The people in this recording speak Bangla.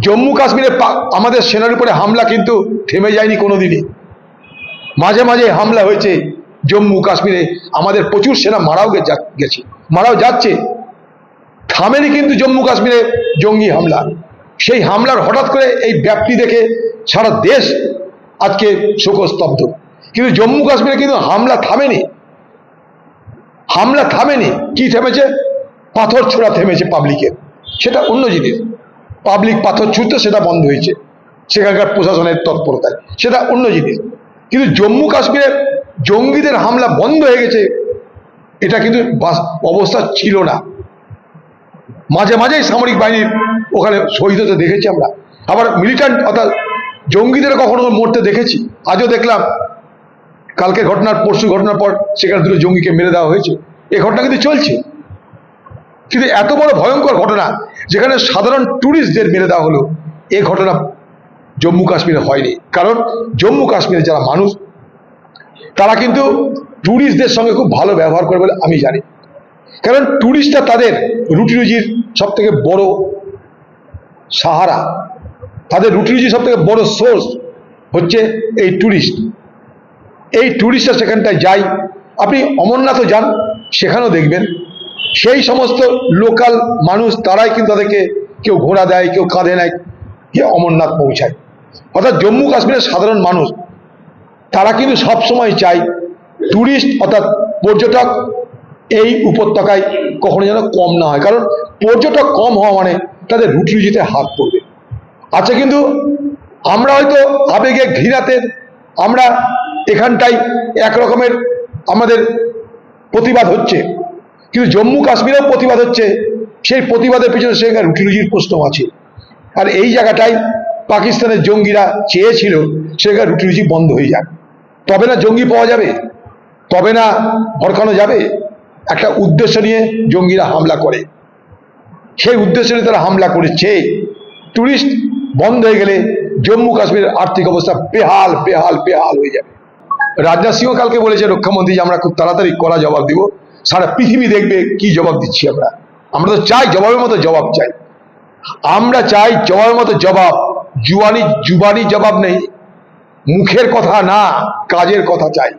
জম্মু কাশ্মীরে আমাদের সেনার উপরে হামলা কিন্তু থেমে যায়নি কোনোদিনই। মাঝে মাঝে হামলা হয়েছে জম্মু কাশ্মীরে, আমাদের প্রচুর সেনা মারাও যাচ্ছে। থামেনি কিন্তু জম্মু কাশ্মীরে জঙ্গি হামলা। সেই হামলার হঠাৎ করে এই ব্যাপ্তি দেখে সারা দেশ আজকে শোকস্তব্ধ। কিন্তু জম্মু কাশ্মীরে কিন্তু হামলা থামেনি। কি থেমেছে? পাথর ছোড়া থেমেছে পাবলিকের, সেটা অন্য জিনিস। পাবলিক পাথর ছুঁড়তে সেটা বন্ধ হয়েছে সেখানকার প্রশাসনের তৎপরতায়, সেটা অন্য জিনিস। কিন্তু জম্মু কাশ্মীরে জঙ্গিদের হামলা বন্ধ হয়ে গেছে, এটা কিন্তু অবস্থা ছিল না। মাঝে মাঝেই সামরিক বাহিনীর ওখানে শহীদ হতে দেখেছি আমরা, আবার মিলিটেন্ট অর্থাৎ জঙ্গিদের কখনো মরতে দেখেছি। আজও দেখলাম, কালকে পরশু ঘটনার পর সেখানে দুটো জঙ্গিকে মেরে দেওয়া হয়েছে। এই ঘটনা কিন্তু চলছে। কিন্তু এত বড় ভয়ঙ্কর ঘটনা যেখানে সাধারণ ট্যুরিস্টদের মেরে দেওয়া হলো, এই ঘটনা জম্মু কাশ্মীরে হয়নি। কারণ জম্মু কাশ্মীরে যারা মানুষ তারা কিন্তু ট্যুরিস্টদের সঙ্গে খুব ভালো ব্যবহার করে বলে আমি জানি। কারণ ট্যুরিস্টরা তাদের রুটি রুজির সব থেকে বড় সাহারা, তাদের রুটি রুজির সব থেকে বড় সোর্স হচ্ছে এই ট্যুরিস্ট। এই ট্যুরিস্টরা সেখানটায় যায়। আপনি অমরনাথও যান, সেখানেও দেখবেন সেই সমস্ত লোকাল মানুষ তারাই কিন্তু তাদেরকে কেউ ঘোড়া দেয়, কেউ কাঁধে নেয়, গিয়ে অমরনাথ পৌঁছায়। অর্থাৎ জম্মু কাশ্মীরের সাধারণ মানুষ তারা কিন্তু সবসময় চায় ট্যুরিস্ট অর্থাৎ পর্যটক এই উপত্যকায় কখনো যেন কম না হয়। কারণ পর্যটক কম হওয়া মানে তাদের রুটি রুজিতে হাত পড়বে। আচ্ছা, কিন্তু আমরা হয়তো আবেগে ঘৃণাতে আমরা এখানটাই একরকমের আমাদের প্রতিবাদ হচ্ছে, কিন্তু জম্মু কাশ্মীরেও প্রতিবাদ হচ্ছে। সেই প্রতিবাদের পিছনে সেখানে রুটি রুজির প্রশ্ন আছে। আর এই জায়গাটাই পাকিস্তানের জঙ্গিরা চেয়েছিল সেখানে রুটি রুজি বন্ধ হয়ে যাক, তবে না জঙ্গি পাওয়া যাবে, তবে না ভরকানো যাবে। একটা উদ্দেশ্য নিয়ে জঙ্গিরা হামলা করে, সেই উদ্দেশ্য নিয়ে তারা হামলা করেছে। টুরিস্ট বন্ধ হয়ে গেলে জম্মু কাশ্মীরের আর্থিক অবস্থা বেহাল হয়ে যাবে। রাজনাথ সিংহ কালকে বলেছে রক্ষামন্ত্রী যে আমরা খুব তাড়াতাড়ি কড়া জবাব দিব, সারা পৃথিবী দেখবে কি জবাব দিচ্ছি আমরা। আমরা তো চাই জবাবের মতো জবাব চাই, আমরা চাই জবাবের মতো জবাব। জুবানি জবাব নেই, মুখের কথা না, কাজের কথা চাই।